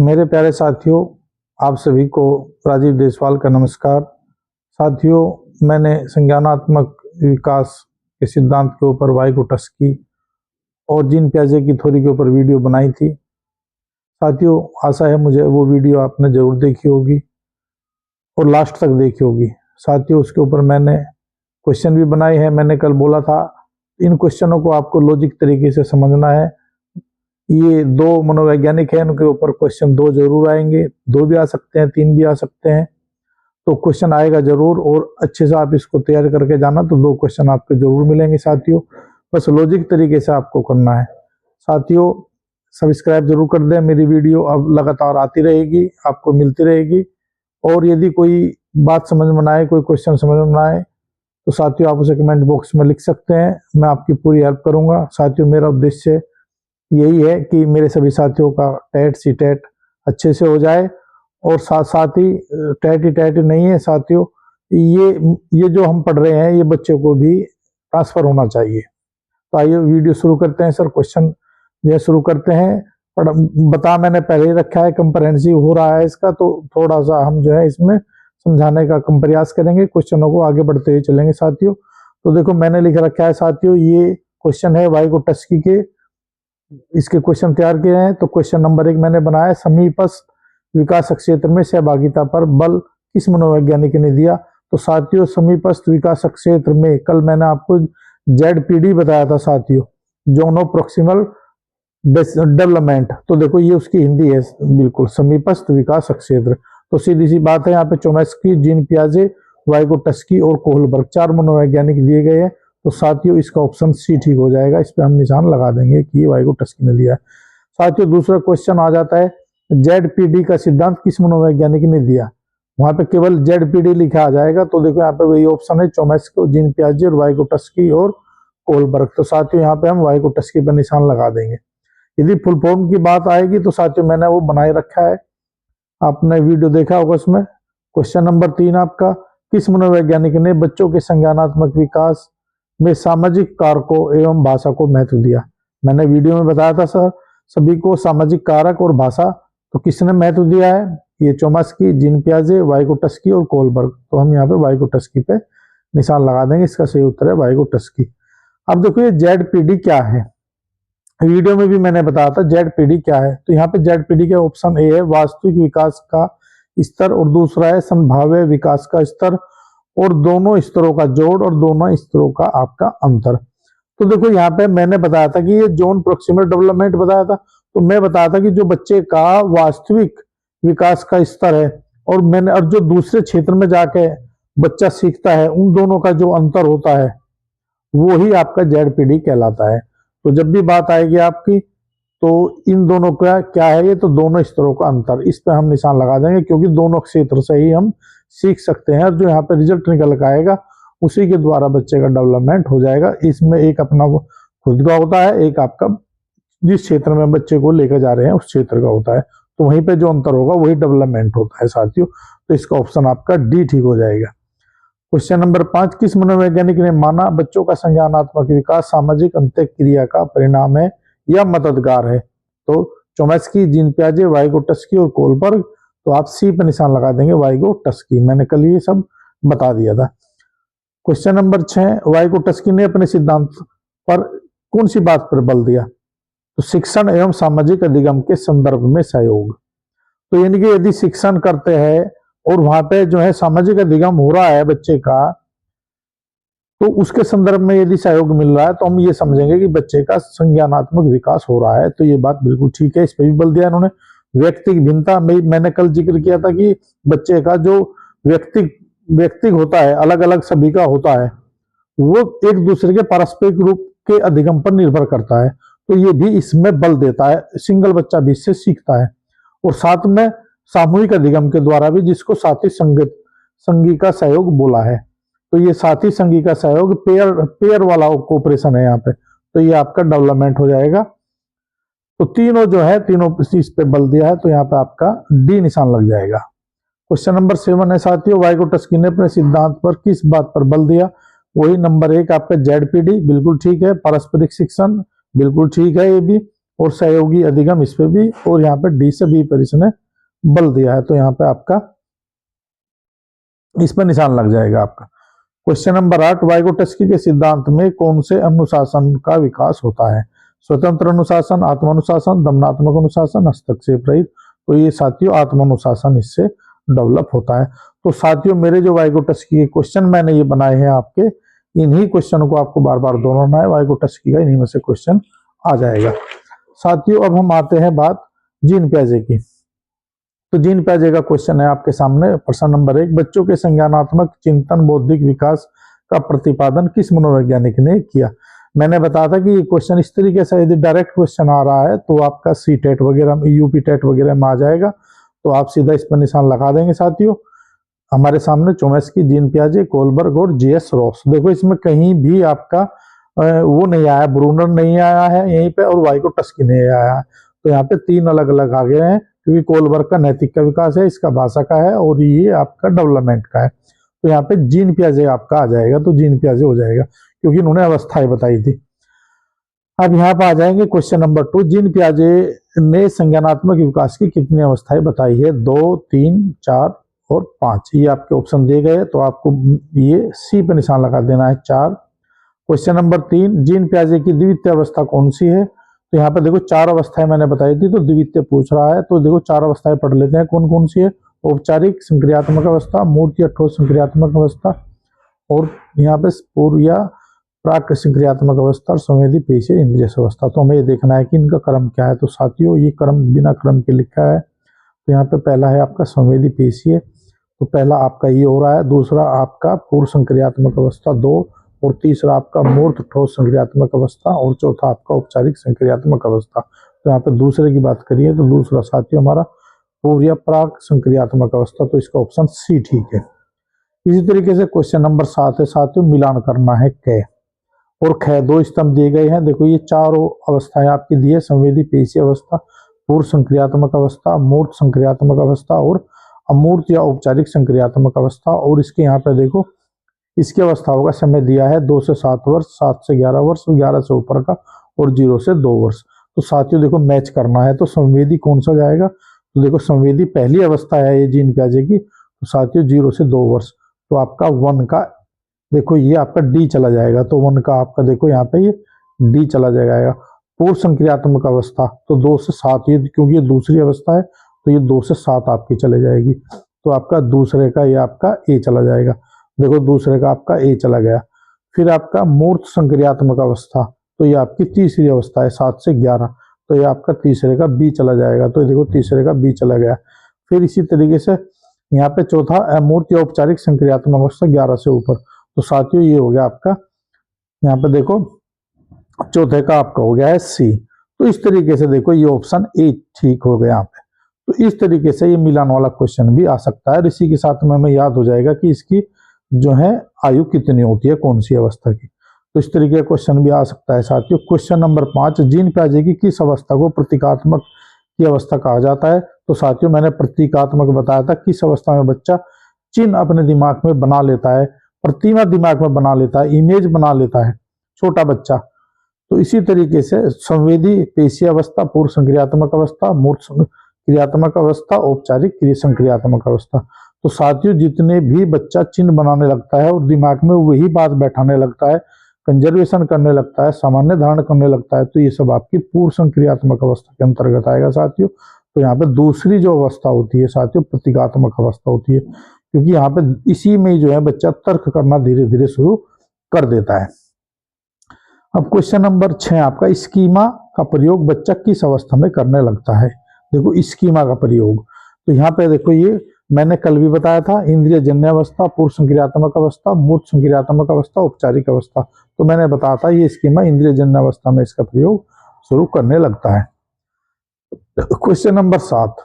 मेरे प्यारे साथियों, आप सभी को राजीव देसवाल का नमस्कार। साथियों, मैंने संज्ञानात्मक विकास के सिद्धांत के ऊपर वाइगोटस्की और जीन पियाजे की थ्योरी के ऊपर वीडियो बनाई थी। साथियों, आशा है मुझे वो वीडियो आपने जरूर देखी होगी और लास्ट तक देखी होगी। साथियों, उसके ऊपर मैंने क्वेश्चन भी बनाए हैं। मैंने कल बोला था इन क्वेश्चनों को आपको लॉजिक तरीके से समझना है। ये दो मनोवैज्ञानिक हैं, उनके ऊपर क्वेश्चन दो जरूर आएंगे, दो भी आ सकते हैं, तीन भी आ सकते हैं, तो क्वेश्चन आएगा जरूर। और अच्छे से आप इसको तैयार करके जाना तो दो क्वेश्चन आपके जरूर मिलेंगे। साथियों, बस लॉजिक तरीके से आपको करना है। साथियों, सब्सक्राइब जरूर कर दें। मेरी वीडियो अब लगातार आती रहेगी, आपको मिलती रहेगी। और यदि कोई बात समझ में ना आए, कोई क्वेश्चन समझ में ना आए, तो साथियों आप उसे कमेंट बॉक्स में लिख सकते हैं, मैं आपकी पूरी हेल्प करूंगा। साथियों, मेरा उद्देश्य यही है कि मेरे सभी साथियों का टेट सीटेट अच्छे से हो जाए। और साथ साथ ही टेट ही टेट नहीं है साथियों, ये जो हम पढ़ रहे हैं ये बच्चों को भी ट्रांसफर होना चाहिए। तो आइए वीडियो शुरू करते हैं। सर, क्वेश्चन ये शुरू करते हैं। बता मैंने पहले ही रखा है, कंप्रहेंसिव हो रहा है इसका, तो थोड़ा सा हम जो है इसमें समझाने का प्रयास करेंगे, क्वेश्चनों को आगे बढ़ते हुए चलेंगे। साथियों, तो देखो मैंने लिख रखा है साथियों, ये क्वेश्चन है वाइगोटस्की के, इसके क्वेश्चन तैयार किए हैं। तो क्वेश्चन नंबर 1 मैंने बनाया, समीपस्थ विकास क्षेत्र में सहभागिता पर बल किस मनोवैज्ञानिक ने दिया। तो साथियों, समीपस्थ विकास क्षेत्र में कल मैंने आपको ZPD बताया था साथियों, जोनो प्रोक्सिमल डेवलपमेंट। तो देखो ये उसकी हिंदी है, बिल्कुल समीपस्थ विकास क्षेत्र। तो सीधी सी बात है, यहाँ पे चोमेस्की, जीन पियाजे, वाइगोटस्की और कोहलबर्ग 4 मनोवैज्ञानिक दिए गए हैं। तो साथियों इसका ऑप्शन सी ठीक हो जाएगा, इस पे हम निशान लगा देंगे कि वाइगोटस्की ने दिया है। साथियों, दूसरा क्वेश्चन आ जाता है, ZPD का सिद्धांत किस मनोवैज्ञानिक ने दिया। वहां पे केवल ZPD लिखा आ जाएगा। तो देखो यहाँ पे वही ऑप्शन है, चोमेस्की, जीन पियाजे और वाइगोटस्की और कोहलबर्ग। तो साथियों यहाँ पे हम वाइगोटस्की पर निशान लगा देंगे। यदि फुल फॉर्म की बात आएगी तो साथियों मैंने वो बनाए रखा है, आपने वीडियो देखा होगा उसमें। क्वेश्चन नंबर 3 आपका, किस मनोवैज्ञानिक ने बच्चों के संज्ञानात्मक विकास में सामाजिक कारकों एवं भाषा को महत्व दिया। मैंने वीडियो में बताया था सर, सभी को सामाजिक कारक और भाषा, तो किसने महत्व दिया है, ये चोमेस्की, जीन पियाजे, वाइगोटस्की और कोहलबर्ग। तो हम यहाँ पे वाइगोटस्की पे निशान लगा देंगे, इसका सही उत्तर है वाइगोटस्की। अब देखो ये ZPD क्या है, वीडियो में भी मैंने बताया था ZPD क्या है। तो यहाँ पे ZPD के ऑप्शन ए है वास्तविक विकास का स्तर, और दूसरा है संभाव्य विकास का स्तर, और दोनों स्तरों का जोड़, और दोनों स्तरों का आपका अंतर। तो देखो यहाँ पे मैंने बताया था कि ये जोन प्रोक्सिमल डेवलपमेंट बताया था। तो मैं बताया था कि जो बच्चे का वास्तविक विकास का स्तर है और जो दूसरे क्षेत्र में जाके बच्चा सीखता है, उन दोनों का जो अंतर होता है वो ही आपका ZPD कहलाता है। तो जब भी बात आएगी आपकी, तो इन दोनों का क्या है, ये तो दोनों स्तरों का अंतर, इस पे हम निशान लगा देंगे, क्योंकि दोनों क्षेत्र से ही हम सीख सकते हैं। और जो यहाँ पे रिजल्ट निकल के आएगा उसी के द्वारा बच्चे का डेवलपमेंट हो जाएगा। इसमें एक अपना खुद का होता है, एक आपका जिस क्षेत्र में बच्चे को लेकर जा रहे हैं उस क्षेत्र का होता है। तो वहीं पे जो अंतर होगा वही डेवलपमेंट होता है साथियों। तो इसका ऑप्शन आपका डी ठीक हो जाएगा। क्वेश्चन नंबर 5, किस मनोवैज्ञानिक ने माना बच्चों का संज्ञानात्मक विकास सामाजिक अंतःक्रिया का परिणाम है या मददगार है। तो चोमेस्की, जीन पियाजे, वाइगोटस्की और कोहलबर्ग। तो आप सी पर निशान लगा देंगे, वाइगोटस्की। मैंने कल ये सब बता दिया था। क्वेश्चन नंबर 6, वाइगोटस्की ने अपने सिद्धांत पर कौन सी बात पर बल दिया। तो शिक्षण एवं सामाजिक अधिगम के संदर्भ में सहयोग। तो यानी कि यदि शिक्षण करते हैं और वहां पे जो है सामाजिक अधिगम हो रहा है बच्चे का, तो उसके संदर्भ में यदि सहयोग मिल रहा है तो हम ये समझेंगे कि बच्चे का संज्ञानात्मक विकास हो रहा है। तो ये बात बिल्कुल ठीक है, इस पर भी बल दिया इन्होंने। व्यक्तिक भिन्नता में मैंने कल जिक्र किया था कि बच्चे का जो व्यक्तिक होता है, अलग अलग सभी का होता है, वो एक दूसरे के पारस्परिक रूप के अधिगम पर निर्भर करता है। तो ये भी इसमें बल देता है, सिंगल बच्चा भी इससे सीखता है। और साथ में सामूहिक अधिगम के द्वारा भी, जिसको साथी संगी का सहयोग बोला है। तो ये साथी संगी का सहयोग पेयर वाला कोऑपरेशन है यहाँ पे। तो ये आपका डेवलपमेंट हो जाएगा। तो तीनों जो है, तीनों इस पे बल दिया है, तो यहाँ पे आपका डी निशान लग जाएगा। क्वेश्चन नंबर 7 है साथियों, वाइगोटस्की ने अपने सिद्धांत पर किस बात पर बल दिया। वही नंबर 1 आपका ZPD, बिल्कुल ठीक है। पारस्परिक शिक्षण, बिल्कुल ठीक है ये भी। और सहयोगी अधिगम इस पे भी, और यहाँ पे डी से बी पर इसने बल दिया है, तो यहाँ पे आपका इस पर निशान लग जाएगा आपका। क्वेश्चन नंबर 8, वाइगोटस्की के सिद्धांत में कौन से अनुशासन का विकास होता है? स्वतंत्र अनुशासन, आत्मानुशासन, दमनात्मक अनुशासन, हस्तक्षेप रहित। तो ये साथियों आत्मानुशासन इससे डेवलप होता है। तो साथियों मेरे जो वाइगोटस्की के क्वेश्चन मैंने ये बनाए हैं आपके, इन्हीं क्वेश्चन को आपको बार बार दोहराना है। वाइगोटस्की का इन्हीं में से क्वेश्चन आ जाएगा। साथियों अब हम आते हैं बात जीन पियाजे की। तो जीन पियाजे का क्वेश्चन है आपके सामने। प्रश्न नंबर 1, बच्चों के संज्ञानात्मक चिंतन बौद्धिक विकास का प्रतिपादन किस मनोवैज्ञानिक ने किया? मैंने बताया था कि ये क्वेश्चन इस तरीके से यदि डायरेक्ट क्वेश्चन आ रहा है तो आपका सी टेट वगैरह, यूपी टेट वगैरह में आ जाएगा, तो आप सीधा इस पर निशान लगा देंगे। साथियों हमारे सामने चोमेस्की, जीन पियाजे, कोलबर्ग और जीएस रॉस। देखो इसमें कहीं भी आपका वो नहीं आया, ब्रूनर नहीं आया है यहीं पे, और वाइगोटस्की नहीं आया है। तो यहाँ पे 3 अलग अलग आ गए हैं, क्योंकि कोलबर्ग का नैतिक का विकास है, इसका भाषा का है, और ये आपका डेवलपमेंट का है। तो यहाँ पे जीन पियाजे आपका आ जाएगा, तो जीन पियाजे हो जाएगा, क्योंकि इन्होंने अवस्थाएं बताई थी। अब यहाँ पे आ जाएंगे क्वेश्चन नंबर 2, जीन पियाजे ने संज्ञानात्मक विकास की कितनी अवस्थाएं बताई है? 2, 3, 4 और 5। ये आपके ऑप्शन दिए गए, तो आपको ये सी पे निशान लगा देना है, 4। क्वेश्चन नंबर 3, जीन पियाजे की द्वितीय अवस्था कौन सी है? तो यहाँ पे देखो 4 अवस्थाएं मैंने बताई थी, तो द्वितीय पूछ रहा है, तो देखो 4 अवस्थाएं पढ़ लेते हैं कौन कौन सी है। औपचारिक संक्रियात्मक अवस्था, मूर्त या ठोस संक्रियात्मक अवस्था, और यहाँ पे पूर्व या प्राक संक्रियात्मक अवस्था, और संवेदी पेशीय इंद्रिय अवस्था। तो हमें ये देखना है कि इनका क्रम क्या है। तो साथियों ये क्रम बिना क्रम के लिखा है। तो यहाँ पे पहला है आपका संवेदी पेशीय, तो पहला आपका ये हो रहा है। दूसरा आपका पूर्व संक्रियात्मक अवस्था 2, और तीसरा आपका मूर्त ठोस संक्रियात्मक अवस्था, और चौथा आपका औपचारिक संक्रियात्मक अवस्था। तो यहाँ पे दूसरे की बात करिए तो दूसरा साथियों हमारा पूर्व या प्राक संक्रियात्मक अवस्था, तो इसका ऑप्शन सी ठीक है। इसी तरीके से क्वेश्चन नंबर 7 है साथियों, मिलान करना है क और ख। 2 स्तंभ दिए गए हैं। देखो ये चारों अवस्थाएं आपकी दी है, संवेदी पेशीय अवस्था, पूर्व संक्रियात्मक अवस्था, मूर्त संक्रियात्मक अवस्था और अमूर्त या औपचारिक संक्रियात्मक अवस्था। और इसके यहाँ पे देखो इसकी अवस्थाओं का समय दिया है 2 से 7 वर्ष, 7 से 11 वर्ष, 11 से ऊपर का, और 0 से 2 वर्ष। तो साथियों देखो मैच करना है, तो संवेदी कौन सा जाएगा? तो देखो संवेदी पहली अवस्था है ये जीन पियाजे की, तो साथियों 0 से 2 वर्ष, तो आपका 1 का देखो ये आपका डी चला जाएगा। तो 1 का आपका देखो यहाँ पे ये डी चला जाएगा। पूर्व संक्रियात्मक अवस्था तो 2 से 7, ये क्योंकि ये दूसरी अवस्था है, तो ये 2 से 7 आपकी चले जाएगी। तो आपका दूसरे का ये आपका ए चला जाएगा। देखो दूसरे का आपका ए चला गया। फिर आपका मूर्त संक्रियात्मक अवस्था, तो ये आपकी तीसरी अवस्था है 7 से 11, तो ये आपका तीसरे का बी चला जाएगा। तो देखो तीसरे का बी चला गया। फिर इसी तरीके से यहाँ पे चौथा अमूर्त या औपचारिक संक्रियात्मक अवस्था 11 से ऊपर। तो साथियों ये हो गया आपका, यहाँ पे देखो चौथे का आपका हो गया है सी। तो इस तरीके से देखो ये ऑप्शन ए ठीक हो गया यहाँ पे। तो इस तरीके से ये मिलान वाला क्वेश्चन भी आ सकता है। इसी के साथ में हमें याद हो जाएगा कि इसकी जो है आयु कितनी होती है कौन सी अवस्था की। तो इस तरीके का क्वेश्चन भी आ सकता है साथियों। क्वेश्चन नंबर 5, जीन पियाजे की किस अवस्था को प्रतीकात्मक की अवस्था कहा जाता है? तो साथियों मैंने प्रतीकात्मक बताया था, किस अवस्था में बच्चा चिन्ह अपने दिमाग में बना लेता है, प्रतिमा दिमाग में बना लेता है, इमेज बना लेता है छोटा बच्चा। तो इसी तरीके से संवेदी पेशीय अवस्था, पूर्व संक्रियात्मक अवस्था, मूर्त क्रियात्मक अवस्था, औपचारिक संक्रियात्मक अवस्था। तो साथियों जितने भी बच्चा चिन्ह बनाने लगता है और दिमाग में वही बात बैठाने लगता है, कंजर्वेशन करने लगता है, सामान्य धारण करने लगता है, तो ये सब आपकी पूर्व संक्रियात्मक अवस्था के अंतर्गत आएगा साथियों। तो यहाँ पे दूसरी जो अवस्था होती है साथियों प्रतीकात्मक अवस्था होती है, क्योंकि यहाँ पे इसी में जो है बच्चा तर्क करना धीरे धीरे शुरू कर देता है। अब क्वेश्चन नंबर 6 आपका, स्कीमा का प्रयोग बच्चा किस अवस्था में करने लगता है? देखो स्कीमा का प्रयोग, तो यहाँ पे देखो ये मैंने कल भी बताया था, इंद्रिय जन्य अवस्था, पूर्व संक्रियात्मक अवस्था, मूर्त संक्रियात्मक अवस्था, औपचारिक अवस्था। तो मैंने बताया था ये स्कीमा इंद्रिय जन्य अवस्था में इसका प्रयोग शुरू करने लगता है। क्वेश्चन नंबर 7,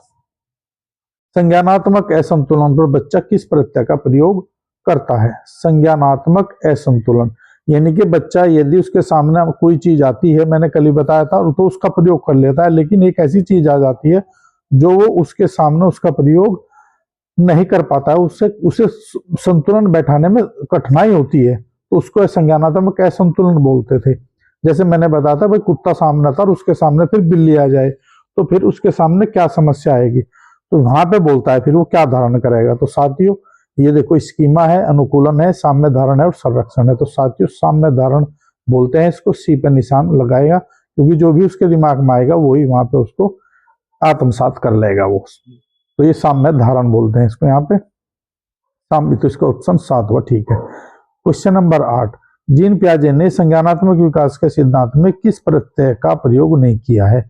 संज्ञानात्मक असंतुलन पर बच्चा किस प्रत्यय का प्रयोग करता है? संज्ञानात्मक असंतुलन यानी कि बच्चा यदि उसके सामने कोई चीज आती है, मैंने कल ही बताया था, तो उसका प्रयोग कर लेता है, लेकिन एक ऐसी चीज आ जाती है जो वो उसके सामने उसका प्रयोग नहीं कर पाता है, उसे संतुलन बैठाने में कठिनाई होती है, तो उसको संज्ञानात्मक असंतुलन बोलते थे। जैसे मैंने बताया था भाई, कुत्ता सामने था और उसके सामने फिर बिल्ली आ जाए तो फिर उसके सामने क्या समस्या आएगी, तो वहां पे बोलता है फिर वो क्या धारण करेगा। तो साथियों ये देखो स्कीमा है, अनुकूलन है, साम्य धारण है और संरक्षण है। तो साथियों साम्य धारण बोलते हैं इसको, सी पे निशान लगाएगा क्योंकि जो भी उसके दिमाग में आएगा वही वहां पे उसको आत्मसात कर लेगा वो। तो ये साम्य धारण बोलते हैं इसको यहाँ पे साम्य। तो इसका ऑप्शन 7 हुआ, ठीक है। क्वेश्चन नंबर 8, जीन पियाजे ने संज्ञानात्मक विकास के सिद्धांत में किस प्रत्यय का प्रयोग नहीं किया है।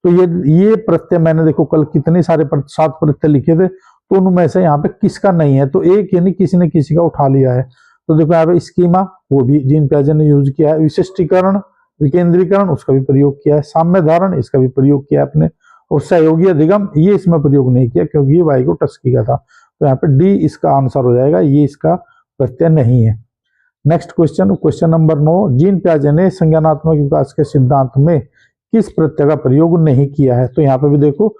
तो ये प्रत्यय मैंने देखो कल कितने सारे 7 प्रत्यय लिखे थे, तो उनमें से यहाँ पे किसका नहीं है, तो एक यानी किसी ने किसी का उठा लिया है। तो देखो यहाँ पे स्कीमा वो भी जीन पियाजे ने यूज किया है, विशिष्टीकरण विकेंद्रीकरण उसका भी प्रयोग किया है, साम्य धारण इसका भी प्रयोग किया आपने, और सहयोगी अधिगम ये इसमें प्रयोग नहीं किया क्योंकि ये वाइगोटस्की का था। तो यहाँ पे डी इसका आंसर हो जाएगा, ये इसका प्रत्यय नहीं है। Next question, question number 9, Jean पियाजे ने संज्ञानात्मक विकास के सिद्धांत में किस प्रत्यय का प्रयोग नहीं किया है। तो यहाँ पे भी देखो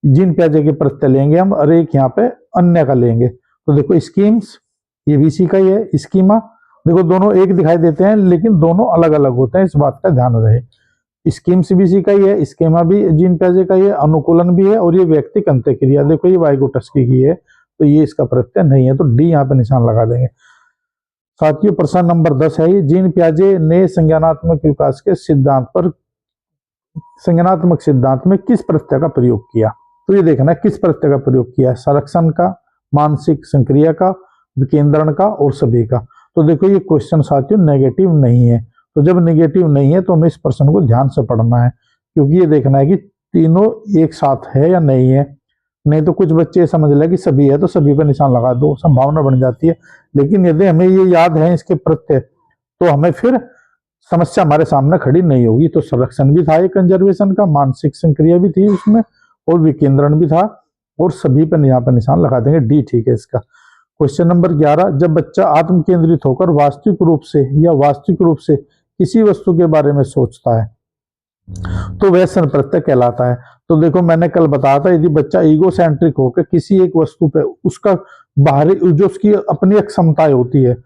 जीन पियाजे के प्रत्यय लेंगे हम और एक यहाँ पे अन्य का लेंगे। तो देखो स्कीम्स ये भी इसी का ही है, स्कीमा देखो दोनों एक दिखाई देते हैं लेकिन दोनों अलग अलग होते हैं, इस बात का ध्यान रहे। स्कीम्स भी इसी का ही है, स्कीमा भी जीन पियाजे का ही है, अनुकूलन भी है और ये व्यक्तिक अंत्यक्रिया देखो ये वाइगोटस्की की है, तो ये इसका प्रत्यय नहीं है। तो डी यहाँ पे निशान लगा देंगे। साथियों प्रश्न नंबर 10 है, जीन पियाजे ने संज्ञानात्मक विकास के सिद्धांत पर संज्ञानात्मक सिद्धांत में किस प्रत्यय का प्रयोग किया। तो ये देखना है किस प्रत्यय का प्रयोग किया है, संरक्षण का, मानसिक संक्रिया का, विकेंद्रण का और सभी का। तो देखो ये क्वेश्चन साथियों नेगेटिव नहीं है, तो जब नेगेटिव नहीं है तो हमें इस प्रश्न को ध्यान से पढ़ना है क्योंकि ये देखना है कि तीनों एक साथ है या नहीं है। नहीं तो कुछ बच्चे समझ ले कि सभी है तो सभी पर निशान लगा दो, संभावना बन जाती है। लेकिन यदि हमें ये याद है इसके प्रत्यय तो हमें फिर समस्या हमारे सामने खड़ी नहीं होगी। तो संरक्षण भी था, एक कंजर्वेशन का, मानसिक संक्रिया भी थी उसमें और विकेंद्रण भी था और सभी पर यहाँ पर निशान लगा देंगे, डी ठीक है इसका। क्वेश्चन नंबर 11, जब बच्चा आत्म केंद्रित होकर वास्तविक रूप से किसी वस्तु के बारे में सोचता है तो वह सन प्रत्यय कहलाता है। तो देखो मैंने कल बताया था यदि बच्चा ईगो सेंट्रिक होकर किसी एक वस्तु पे उसका बाहरी जो उसकी अपनी क्षमताएं होती है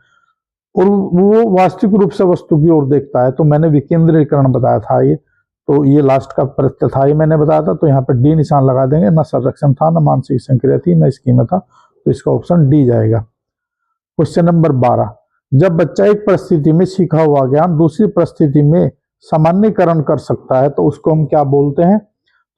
और वो वास्तविक रूप से वस्तु की ओर देखता है, तो मैंने विकेंद्रीकरण बताया था ये, तो ये लास्ट का प्रत्यय था ये मैंने बताया था। तो यहाँ पे डी निशान लगा देंगे, ना संरक्षण था, ना मानसिक संक्रिया थी, ना स्कीमा था, तो इसका ऑप्शन डी जाएगा। क्वेश्चन नंबर 12, जब बच्चा एक परिस्थिति में सीखा हुआ ज्ञान दूसरी परिस्थिति में सामान्यकरण कर सकता है तो उसको हम क्या बोलते हैं।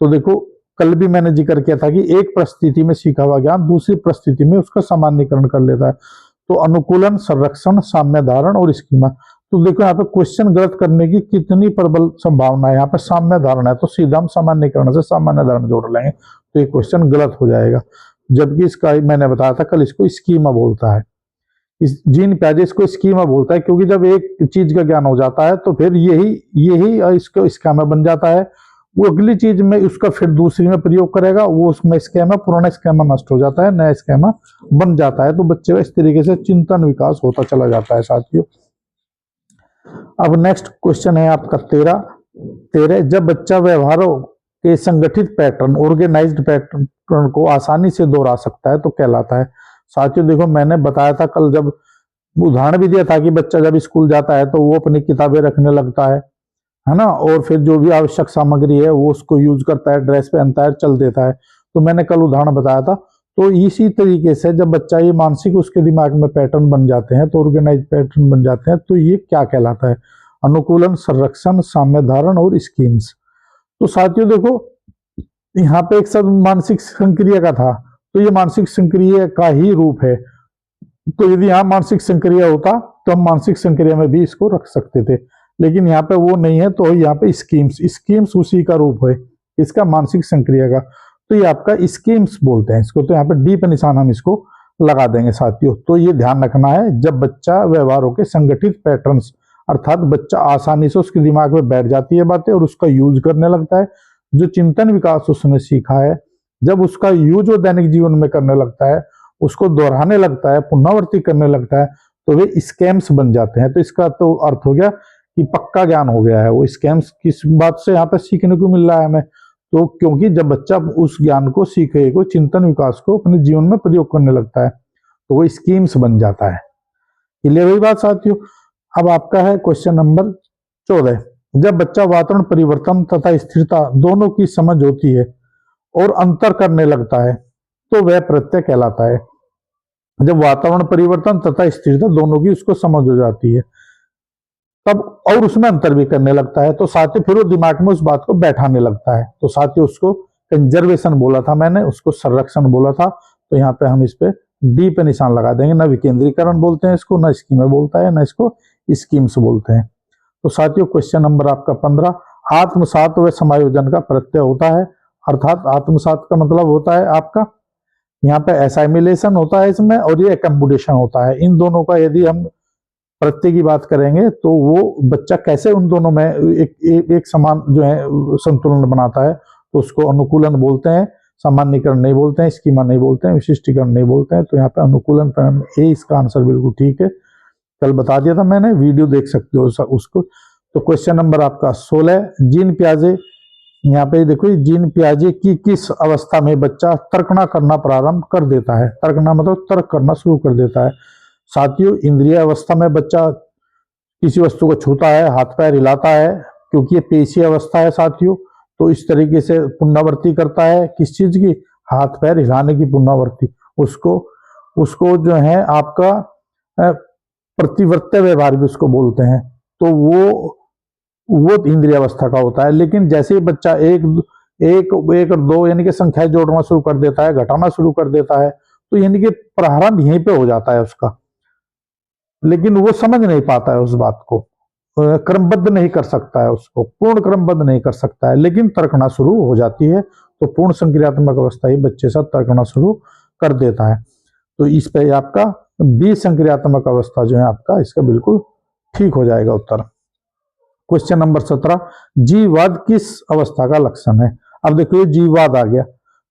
तो देखो कल भी मैंने जिक्र किया था कि एक परिस्थिति में सीखा हुआ ज्ञान दूसरी परिस्थिति में उसका सामान्यकरण कर लेता है। तो अनुकूलन, संरक्षण, साम्य धारण और स्कीमा। तो देखो यहाँ पे क्वेश्चन गलत करने की कितनी प्रबल संभावना है। यहाँ पे साम्य धारण है तो सीधा हम सामान्यकरण से सामान्य धारण जोड़ लेंगे, तो ये क्वेश्चन गलत हो जाएगा। जबकि इसका मैंने बताया था कल इसको स्कीमा बोलता है, इस जीन पियाजे इसको स्कीमा बोलता है क्योंकि जब एक चीज का ज्ञान हो जाता है तो फिर यही इसको स्कीमा बन जाता है। वो अगली चीज में उसका फिर दूसरी में प्रयोग करेगा, वो उसमें स्कीमा, पुराना स्कीमा नष्ट हो जाता है, नया स्कीमा बन जाता है। तो बच्चे का इस तरीके से चिंतन विकास होता चला जाता है साथियों। अब नेक्स्ट क्वेश्चन है आपका 13, जब बच्चा व्यवहारों के संगठित पैटर्न, ऑर्गेनाइज्ड पैटर्न को आसानी से दोहरा सकता है तो कहलाता है। साथियों देखो मैंने बताया था कल, जब उदाहरण भी दिया था कि बच्चा जब स्कूल जाता है तो वो अपनी किताबें रखने लगता है ना, और फिर जो भी आवश्यक सामग्री है वो उसको यूज करता है, ड्रेस पहनता है, चल देता है। तो मैंने कल उदाहरण बताया था। तो इसी तरीके से जब बच्चा ये मानसिक उसके दिमाग में पैटर्न बन जाते हैं तो ऑर्गेनाइज पैटर्न बन जाते हैं, तो ये क्या कहलाता है, अनुकूलन, संरक्षण, साम्य धारण और स्कीम्स। तो साथियों देखो यहाँ पे एक शब्द मानसिक संक्रिया का था, तो ये मानसिक संक्रिया का ही रूप है। तो यदि यहाँ मानसिक संक्रिया होता तो हम मानसिक संक्रिया में भी इसको रख सकते थे, लेकिन यहाँ पे वो नहीं है, तो यहाँ पे स्कीम्स उसी का रूप है इसका, मानसिक संक्रिया का। तो ये आपका स्कीम्स बोलते हैं इसको, तो यहाँ पे डी पे निशान हम इसको लगा देंगे साथियों। तो ये ध्यान रखना है, जब बच्चा व्यवहारों के संगठित पैटर्न्स, अर्थात बच्चा आसानी से उसके दिमाग में बैठ जाती है बातें और उसका यूज करने लगता है, जो चिंतन विकास उसने सीखा है जब उसका यूज वो दैनिक जीवन में करने लगता है, उसको दोहराने लगता है, पुनरावृत्ति करने लगता है, तो वे स्कैम्स बन जाते हैं। तो इसका तो अर्थ हो गया कि पक्का ज्ञान हो गया है। वो स्कैम्स किस बात से यहाँ पे सीखने को मिल रहा है हमें, तो क्योंकि जब बच्चा उस ज्ञान को, सीखे को, चिंतन विकास को अपने जीवन में प्रयोग करने लगता है तो वो स्कीम्स बन जाता है। क्लियर हुई बात साथियों। अब आपका है क्वेश्चन नंबर 14, जब बच्चा वातावरण परिवर्तन तथा स्थिरता दोनों की समझ होती है और अंतर करने लगता है तो वह प्रत्यय कहलाता है। जब वातावरण परिवर्तन तथा स्थिरता दोनों की उसको समझ हो जाती है तब और उसमें अंतर भी करने लगता है, तो साथ ही फिर वो दिमाग में उस बात को बैठाने लगता है। तो साथ ही उसको कंजर्वेशन बोला था मैंने, उसको संरक्षण बोला था। तो यहाँ पे हम इस पे डी पे निशान लगा देंगे। ना विकेंद्रीकरण बोलते हैं इसको, ना स्कीम बोलता है, ना इसको स्कीम्स बोलते हैं। तो साथियों क्वेश्चन नंबर आपका 15, आत्मसात व समायोजन का प्रत्यय होता है। अर्थात आत्मसात का मतलब होता है आपका यहाँ पे असाइमिलेशन होता है इसमें, और ये एकम्बुडेशन होता है। इन दोनों का यदि हम प्रत्यय की बात करेंगे तो वो बच्चा कैसे उन दोनों में एक समान जो है संतुलन बनाता है, तो उसको अनुकूलन बोलते हैं। सामान्यकरण नहीं बोलते हैं, स्कीमा नहीं बोलते हैं, विशिष्टीकरण नहीं बोलते हैं। तो यहाँ पे अनुकूलन पर ए इसका आंसर बिल्कुल ठीक है। कल बता दिया था मैंने, वीडियो देख सकते हो उसको। तो क्वेश्चन नंबर आपका 16, जीन पियाजे, यहाँ पे देखो जीन पियाजे की किस अवस्था में बच्चा तर्कना करना प्रारंभ कर देता है। तर्कना मतलब तर्क करना शुरू कर देता है। साथियों इंद्रिय अवस्था में बच्चा किसी वस्तु को छूता है, हाथ पैर हिलाता है, क्योंकि ये पेशी अवस्था है साथियों। तो इस तरीके से पुनरावृत्ति करता है, किस चीज की, हाथ पैर हिलाने की पुनरावृत्ति। उसको उसको जो है आपका प्रतिवर्त्य व्यवहार भी उसको बोलते हैं। तो वो इंद्रिय अवस्था का होता है। लेकिन जैसे ही बच्चा एक एक एक और दो यानी कि संख्याएं जोड़ना शुरू कर देता है, घटाना शुरू कर देता है, तो यानी कि प्रारंभ यहीं पे हो जाता है उसका, लेकिन वो समझ नहीं पाता है उस बात को, क्रमबद्ध नहीं कर सकता है, उसको पूर्ण क्रमबद्ध नहीं कर सकता है, लेकिन तर्कना शुरू हो जाती है। तो पूर्ण संक्रियात्मक अवस्था ही बच्चे साथ तर्कना शुरू कर देता है। तो इस पे आपका बी संक्रियात्मक अवस्था जो है आपका इसका बिल्कुल ठीक हो जाएगा उत्तर। क्वेश्चन नंबर 17, जीववाद किस अवस्था का लक्षण है। अब देखो जीववाद आ गया,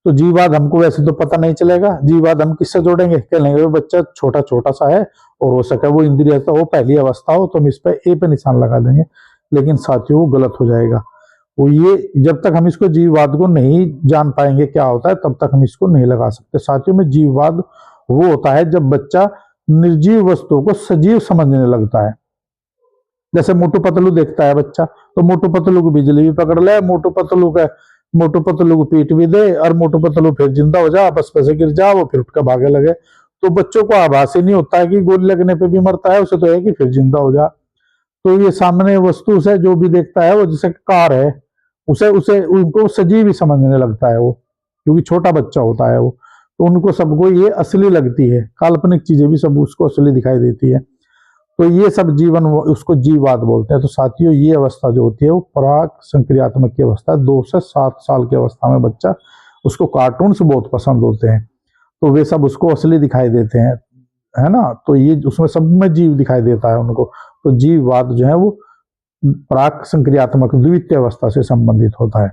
तो जीववाद हमको वैसे तो पता नहीं चलेगा। जीववाद हम किससे जोड़ेंगे, कह लेंगे बच्चा छोटा छोटा सा है और हो सके वो इंद्रिय तो वो पहली अवस्था हो, तो हम इस पे ए पे निशान लगा देंगे। लेकिन साथियों वो गलत हो जाएगा। वो ये जब तक हम इसको जीववाद को नहीं जान पाएंगे क्या होता है, तब तक हम इसको नहीं लगा सकते। साथियों में जीववाद वो होता है जब बच्चा निर्जीव वस्तुओं को सजीव समझने लगता है। जैसे मोटू पतलू देखता है बच्चा, तो मोटू पतलू को बिजली भी पकड़ ले, मोटू पतलू को पीट भी दे, और मोटू पतलू फिर जिंदा हो जा, बस पैसे गिर जा, वो फिर उठ कर भागे लगे। तो बच्चों को आभास ही नहीं होता है कि गोली लगने पे भी मरता है, उसे तो है कि फिर जिंदा हो जा। तो ये सामने वस्तु से जो भी देखता है वो जैसे कार है, उसे उसे उनको सजीव ही समझने लगता है वो, क्योंकि छोटा बच्चा होता है वो। तो उनको सबको ये असली लगती है, काल्पनिक चीजें भी सब उसको असली दिखाई देती है। तो ये सब जीवन उसको जीववाद बोलते हैं। तो साथियों ये अवस्था जो होती है वो पराग संक्रियात्मक की अवस्था है। 2 से 7 साल की अवस्था में बच्चा, उसको कार्टून्स बहुत पसंद होते हैं, तो वे सब उसको असली दिखाई देते हैं, है ना। तो ये उसमें सब में जीव दिखाई देता है उनको। तो जीववाद जो है वो पराग संक्रियात्मक द्वितीय अवस्था से संबंधित होता है।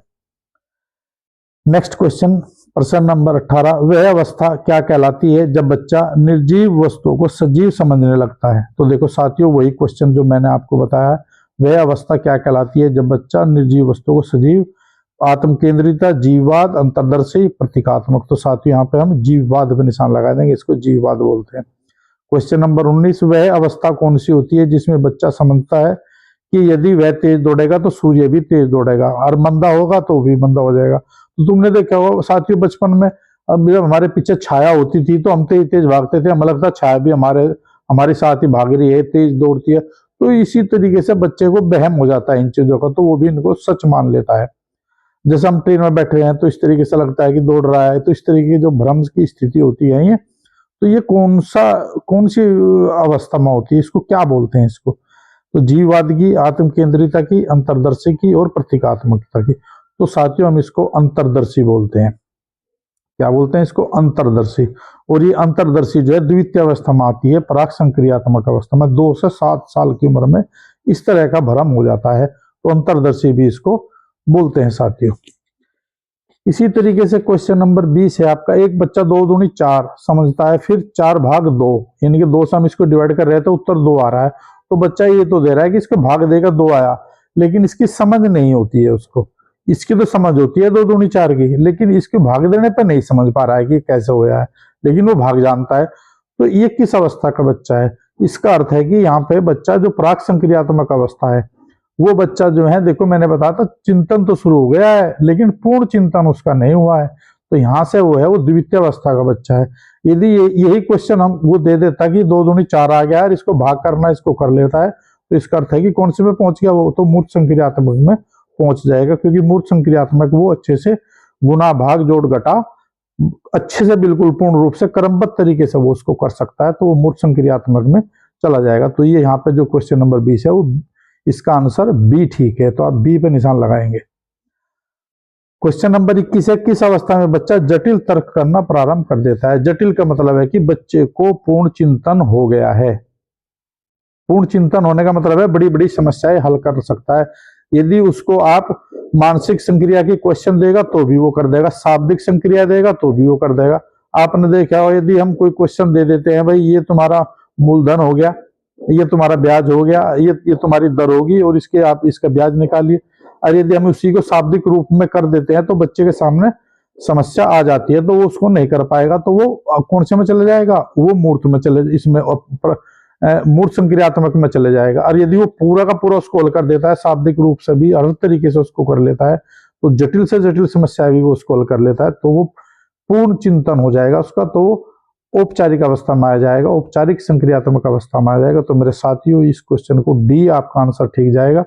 नेक्स्ट क्वेश्चन, प्रश्न नंबर 18, वह अवस्था क्या कहलाती है जब बच्चा निर्जीव वस्तुओं को सजीव समझने लगता है। तो देखो साथियों वही क्वेश्चन जो मैंने आपको बताया, वह अवस्था क्या कहलाती है जब बच्चा निर्जीव वस्तुओं को सजीव, आत्म केंद्रिता, जीववाद, अंतर्दर्शी, प्रतीकात्मक। तो साथियों यहाँ पे हम जीववाद पे निशान लगा देंगे, इसको जीववाद बोलते हैं। क्वेश्चन नंबर 19, वह अवस्था कौन सी होती है जिसमें बच्चा समझता है कि यदि वह तेज दौड़ेगा तो सूर्य भी तेज दौड़ेगा, और मंदा होगा तो भी मंदा हो जाएगा। तो तुमने देखा होगा साथियों बचपन में, अब जब हमारे पीछे छाया होती थी तो हम तेज तेज भागते थे, हमें लगता छाया भी हमारे साथ ही भाग रही है, तेज दौड़ती है। तो इसी तरीके से बच्चे को वहम हो जाता है इन चीजों का, तो वो भी इनको सच मान लेता है। जैसे हम ट्रेन में बैठे हैं तो इस तरीके से लगता है कि दौड़ रहा है, तो इस तरीके की जो भ्रम की स्थिति होती है ये, तो ये कौन सी अवस्था में होती है, इसको क्या बोलते हैं इसको। तो जीववाद की, आत्म केंद्रिता की, अंतर्दर्शी की और प्रतीकात्मकता की। तो साथियों हम इसको अंतर्दर्शी बोलते हैं। क्या बोलते हैं इसको, अंतर्दर्शी। और ये अंतर्दर्शी जो है द्वितीय अवस्था में आती है, पराग संक्रियात्मक अवस्था में 2 से 7 साल की उम्र में इस तरह का भ्रम हो जाता है, तो अंतर्दर्शी भी इसको बोलते हैं साथियों। इसी तरीके से क्वेश्चन नंबर 20 है आपका, एक बच्चा 2 दूनी 4 समझता है, फिर 4 भाग 2, यानी कि 2 से हम इसको डिवाइड कर रहे हैं तो उत्तर 2 आ रहा है। तो बच्चा ये तो दे रहा है कि इसको भाग देगा 2 आया, लेकिन इसकी समझ नहीं होती है उसको। इसकी तो समझ होती है 2 दूनी 4 की, लेकिन इसके भाग देने पर नहीं समझ पा रहा है कि कैसे हो गया है, लेकिन वो भाग जानता है। तो ये किस अवस्था का बच्चा है, इसका अर्थ है कि यहाँ पे बच्चा जो प्राक संक्रियात्मक अवस्था है वो बच्चा जो है, देखो मैंने बताया था चिंतन तो शुरू हो गया है लेकिन पूर्ण चिंतन उसका नहीं हुआ है, तो यहां से वो है वो द्वितीय अवस्था का बच्चा है। यदि यही क्वेश्चन हम वो दे देता कि 2 दूनी 4 आ गया है, इसको भाग करना, इसको कर लेता है, तो इसका अर्थ है कि कौन से में पहुंच गया, वो तो मूर्त संक्रियात्मक में पहुंच जाएगा, क्योंकि मूर्त संक्रियात्मक वो अच्छे से गुना भाग जोड़ घटा अच्छे से बिल्कुल पूर्ण रूप से क्रमबद्ध तरीके से वो उसको कर सकता है, तो वो मूर्त संक्रियात्मक में चला जाएगा। तो ये यहाँ पे जो क्वेश्चन नंबर 20 है वो इसका आंसर बी ठीक है, तो आप बी पे निशान लगाएंगे। क्वेश्चन नंबर 21 है, किस अवस्था में बच्चा जटिल तर्क करना प्रारंभ कर देता है? जटिल का मतलब है कि बच्चे को पूर्ण चिंतन हो गया है। पूर्ण चिंतन होने का मतलब है बड़ी बड़ी समस्याएं हल कर सकता है। यदि उसको आप मानसिक संक्रिया की क्वेश्चन देगा तो भी वो कर देगा, शाब्दिक संक्रिया देगा तो भी वो कर देगा। आपने देखा हो, यदि हम कोई क्वेश्चन दे देते हैं, भाई ये तुम्हारा मूलधन हो गया, ये तुम्हारा ब्याज हो गया, ये तुम्हारी दर होगी और इसके आप इसका ब्याज निकालिए, और यदि हम उसी को शाब्दिक रूप में कर देते हैं तो बच्चे के सामने समस्या आ जाती है, तो वो उसको नहीं कर पाएगा, तो वो कौन से में चले जाएगा, वो मूर्त में चले, इसमें मूर्त संक्रियात्मक में चले जाएगा। और यदि वो पूरा का पूरा उसको हल कर देता है, शाब्दिक रूप से भी हर तरीके से उसको कर लेता है, तो जटिल से जटिल समस्या भी वो उसको हल कर लेता है, तो वो पूर्ण चिंतन हो जाएगा उसका, तो वो औपचारिक अवस्था में आ जाएगा, औपचारिक संक्रियात्मक अवस्था में आ जाएगा। तो मेरे साथियों इस क्वेश्चन को डी आपका आंसर ठीक जाएगा।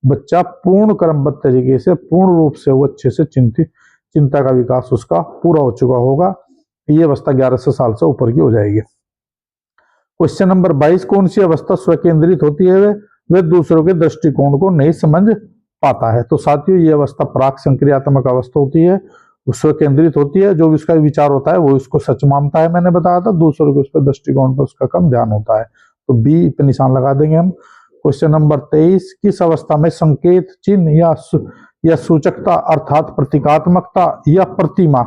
बच्चा पूर्ण क्रमबद्ध तरीके से पूर्ण रूप से वो अच्छे से चिंता का विकास उसका पूरा हो चुका होगा। ये अवस्था 11 साल से ऊपर की हो जाएगी। क्वेश्चन नंबर 22, कौन सी अवस्था स्वकेंद्रित होती है, वे दूसरों के दृष्टिकोण को नहीं समझ पाता है? तो साथियों ये अवस्था प्राक संक्रियात्मक अवस्था होती है, स्वकेंद्रित होती है, जो भी उसका विचार होता है वो उसको सच मानता है, मैंने बताया था, दूसरों के उस पर दृष्टिकोण पर उसका कम ध्यान होता है, तो बी पे निशान लगा देंगे हम। क्वेश्चन नंबर 23, किस अवस्था में संकेत चिन्ह या सूचकता अर्थात प्रतीकात्मकता या प्रतिमा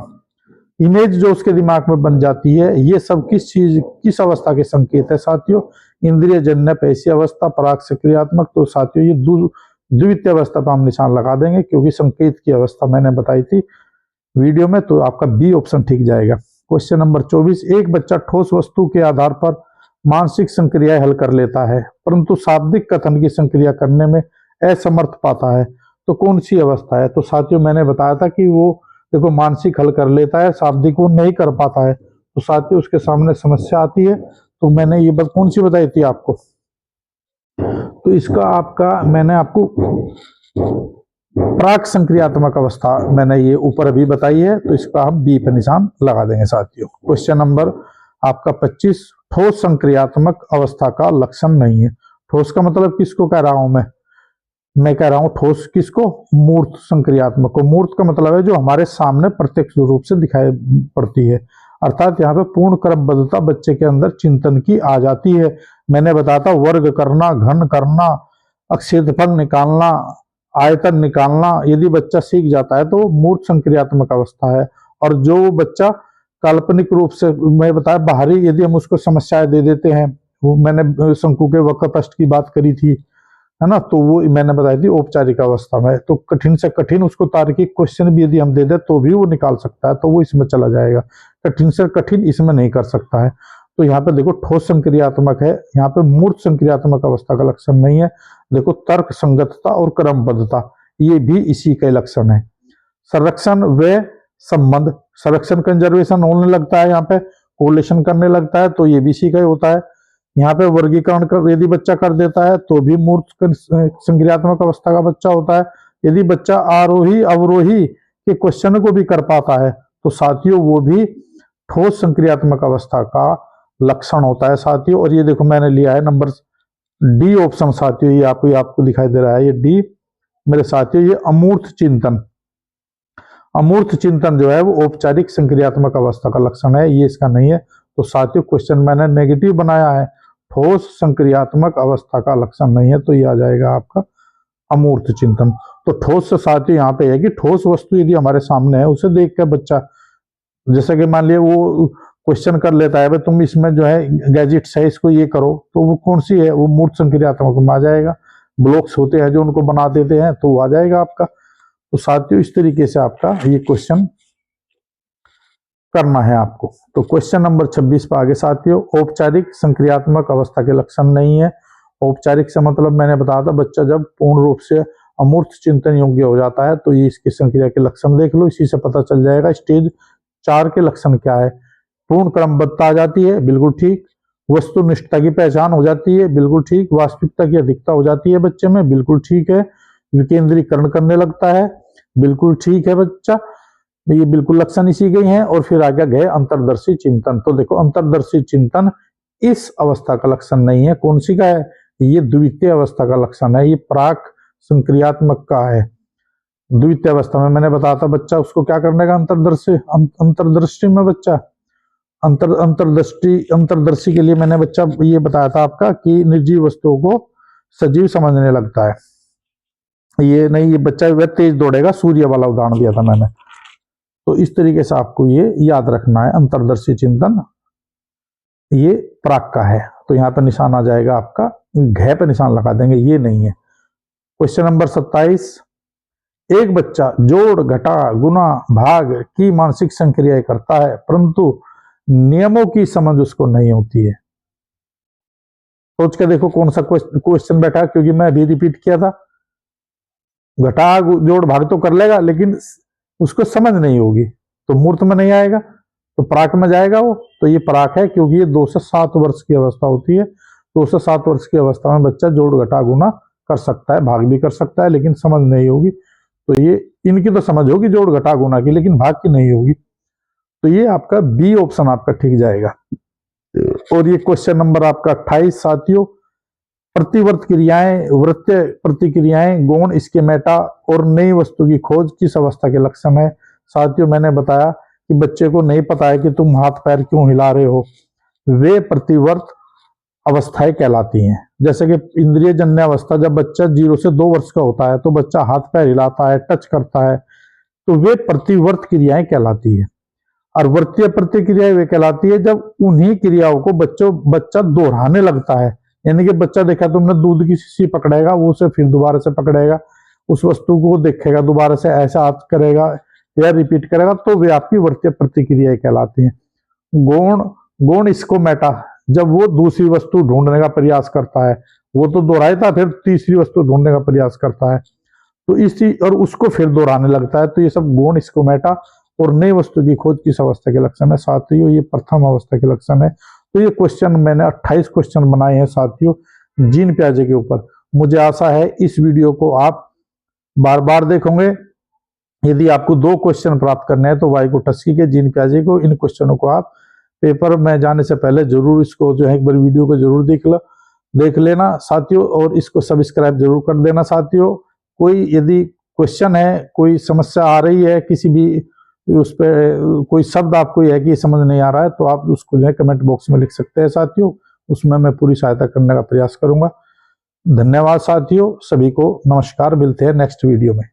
इमेज जो उसके दिमाग में बन जाती है, ये सब किस अवस्था के संकेत है साथियों? इंद्रिय जन्य पेशी अवस्था, पराग सक्रियात्मक। तो साथियों ये द्वितीय अवस्था पर हम निशान लगा देंगे, क्योंकि संकेत की अवस्था मैंने बताई थी वीडियो में, तो आपका बी ऑप्शन ठीक जाएगा। क्वेश्चन नंबर 24, एक बच्चा ठोस वस्तु के आधार पर मानसिक संक्रियाएं हल कर लेता है परंतु शाब्दिक कथन की संक्रिया करने में असमर्थ पाता है, तो कौन सी अवस्था है? तो साथियों मैंने बताया था कि वो देखो मानसिक हल कर लेता है, शाब्दिक वो नहीं कर पाता है, तो साथियों उसके सामने समस्या आती है। तो मैंने ये बात कौन सी बताई थी आपको? तो इसका आपका मैंने आपको प्राक संक्रियात्मक अवस्था मैंने ये ऊपर अभी बताई है, तो इसका हम बी पर निशान लगा देंगे साथियों। क्वेश्चन नंबर आपका 25, ठोस संक्रियात्मक अवस्था का लक्षण नहीं है। ठोस का मतलब किसको कह रहा हूं मैं कह रहा हूं ठोस किसको? मूर्त संक्रियात्मक को। मूर्त का मतलब है जो हमारे सामने प्रत्यक्ष रूप से दिखाई पड़ती है, अर्थात यहाँ पे पूर्ण क्रमबद्धता बच्चे के अंदर चिंतन की आ जाती है। मैंने बताया था वर्ग करना, घन करना, क्षेत्रफल निकालना, आयतन निकालना, यदि बच्चा सीख जाता है तो वो मूर्त संक्रियात्मक अवस्था है। और जो बच्चा काल्पनिक रूप से मैं बताया बाहरी, यदि हम उसको समस्याएं दे देते हैं, वो मैंने शंकु के वक्र पृष्ठ की बात करी थी, है ना, तो वो मैंने बताई थी औपचारिक अवस्था में। तो कठिन से कठिन उसको तार्किक क्वेश्चन भी यदि हम दे दे तो भी वो निकाल सकता है, तो वो इसमें चला जाएगा। कठिन से कठिन इसमें नहीं कर सकता है। तो यहाँ पे देखो ठोस संक्रियात्मक है, यहाँ पे मूर्त संक्रियात्मक अवस्था का लक्षण नहीं है। देखो तर्क संगतता और क्रमबद्धता ये भी इसी के लक्षण है। संरक्षण व संबंध, संरक्षण कंजर्वेशन होने लगता है, यहाँ पे कोरिलेशन करने लगता है, तो ये भी इसी का ही होता है। यहाँ पे वर्गीकरण कर यदि बच्चा कर देता है तो भी मूर्त संक्रियात्मक अवस्था का बच्चा होता है। यदि बच्चा आरोही अवरोही के क्वेश्चन को भी कर पाता है तो साथियों वो भी ठोस संक्रियात्मक अवस्था का लक्षण होता है साथियों। और ये देखो मैंने लिया है नंबर डी ऑप्शन साथियों, ये आपको दिखाई दे रहा है, ये डी मेरे साथियों, ये अमूर्त चिंतन। अमूर्त चिंतन जो है वो औपचारिक संक्रियात्मक अवस्था का लक्षण है, ये इसका नहीं है। तो साथियों क्वेश्चन मैंने नेगेटिव बनाया है, ठोस संक्रियात्मक अवस्था का लक्षण नहीं है, तो ये आ जाएगा आपका अमूर्त चिंतन। तो ठोस से साथियों यहाँ पे है कि ठोस वस्तु यदि हमारे सामने है उसे देख कर बच्चा, जैसे कि मान लिया वो क्वेश्चन कर लेता है, भाई तुम इसमें जो है गैजेट्स है इसको ये करो, तो वो कौन सी है? वो मूर्त संक्रियात्मक में आ जाएगा। ब्लॉक्स होते हैं जो उनको बना देते हैं, तो वो आ जाएगा आपका। तो साथियों इस तरीके से आपका ये क्वेश्चन करना है आपको। तो क्वेश्चन नंबर 26 पर आगे साथियों, औपचारिक संक्रियात्मक अवस्था के लक्षण नहीं है। औपचारिक से मतलब मैंने बताया था, बच्चा जब पूर्ण रूप से अमूर्त चिंतन योग्य हो जाता है तो ये इसकी संक्रिया के लक्षण देख लो, इसी से पता चल जाएगा स्टेज 4 के लक्षण क्या है। पूर्ण क्रमबद्धता आ जाती है, बिल्कुल ठीक। वस्तुनिष्ठता की पहचान हो जाती है, बिल्कुल ठीक। वास्तविकता की अधिकता हो जाती है बच्चे में, बिल्कुल ठीक है। विकेंद्रीकरण करने लगता है, बिल्कुल ठीक है बच्चा, ये बिल्कुल लक्षण इसी के हैं। और फिर आगे गए अंतर्दर्शी चिंतन। तो देखो अंतर्दर्शी चिंतन इस अवस्था का लक्षण नहीं है, कौन सी का है, ये द्वितीय अवस्था का लक्षण है, ये प्राक संक्रियात्मक का है। द्वितीय अवस्था में मैंने बताया था बच्चा उसको क्या करने का, अंतर्दृष्टि में बच्चा अंतर्दृष्टि के लिए मैंने बच्चा ये बताया था आपका कि निर्जीव वस्तुओं को सजीव समझने लगता है। ये नहीं, ये बच्चा वह तेज दौड़ेगा, सूर्य वाला उदाहरण दिया था मैंने। तो इस तरीके से आपको ये याद रखना है, अंतर्दर्शी चिंतन ये प्राक का है। तो यहाँ पे निशान आ जाएगा आपका, घ पे निशान लगा देंगे, ये नहीं है। क्वेश्चन नंबर 27, एक बच्चा जोड़ घटा गुना भाग की मानसिक संक्रियाएं करता है परंतु नियमों की समझ उसको नहीं होती है। सोच के देखो कौन सा क्वेश्चन बैठा, क्योंकि मैं अभी रिपीट किया था। घटा जोड़ भाग तो कर लेगा लेकिन उसको समझ नहीं होगी, तो मूर्त में नहीं आएगा, तो प्राक में जाएगा वो। तो ये प्राक है, क्योंकि ये 2 से 7 वर्ष की अवस्था होती है। 2 से 7 वर्ष की अवस्था में बच्चा जोड़ घटा गुना कर सकता है, भाग भी कर सकता है, लेकिन समझ नहीं होगी। तो ये इनकी तो समझ होगी जोड़ घटा गुना की, लेकिन भाग की नहीं होगी। तो ये आपका बी ऑप्शन आपका ठीक जाएगा। और ये क्वेश्चन नंबर आपका 28 साथियों, प्रतिवर्त क्रियाएं, वृत्तीय प्रतिक्रियाएं, गौण, स्कीमेटा और नई वस्तु की खोज किस अवस्था के लक्षण है। साथियों मैंने बताया कि बच्चे को नहीं पता है कि तुम हाथ पैर क्यों हिला रहे हो, वे प्रतिवर्त अवस्थाएं कहलाती हैं। जैसे कि इंद्रिय जन्य अवस्था, जब बच्चा 0 से 2 वर्ष का होता है तो बच्चा हाथ पैर हिलाता है, टच करता है, तो वे प्रतिवर्त क्रियाएं कहलाती है। और वृत्तीय प्रतिक्रियाएं वे कहलाती है जब उन्हीं क्रियाओं को बच्चा दोहराने लगता है। यानी कि बच्चा देखा तुमने दूध की शीशी पकड़ेगा, वो उसे फिर दोबारा से पकड़ेगा, उस वस्तु को देखेगा, दोबारा से ऐसा हाथ करेगा या रिपीट करेगा, तो वे आपकी वृत्तीय प्रतिक्रियाएं कहलाती हैं। गौण स्कीमेटा, जब वो दूसरी वस्तु ढूंढने का प्रयास करता है, वो तो दोहराता फिर तीसरी वस्तु ढूंढने का प्रयास करता है, तो इसी और उसको फिर दोहराने लगता है। तो ये सब गौण स्कीमेटा और नई वस्तु की खोज किस अवस्था के लक्षण है। साथियों ये प्रथम अवस्था के लक्षण है। तो ये क्वेश्चन मैंने 28 क्वेश्चन बनाए हैं साथियों जीन पियाजे के ऊपर। मुझे आशा है इस वीडियो को आप बार बार देखोगे। यदि आपको 2 क्वेश्चन प्राप्त करने हैं तो वाइगोटस्की के, जीन पियाजे को, इन क्वेश्चनों को आप पेपर में जाने से पहले जरूर इसको जो है एक बार वीडियो को जरूर देख लेना साथियों, और इसको सब्सक्राइब जरूर कर देना साथियों। कोई यदि क्वेश्चन है, कोई समस्या आ रही है, किसी भी उस पर कोई शब्द आपको है कि समझ नहीं आ रहा है, तो आप उसको जो है कमेंट बॉक्स में लिख सकते हैं साथियों, उसमें मैं पूरी सहायता करने का प्रयास करूंगा। धन्यवाद साथियों, सभी को नमस्कार, मिलते हैं नेक्स्ट वीडियो में।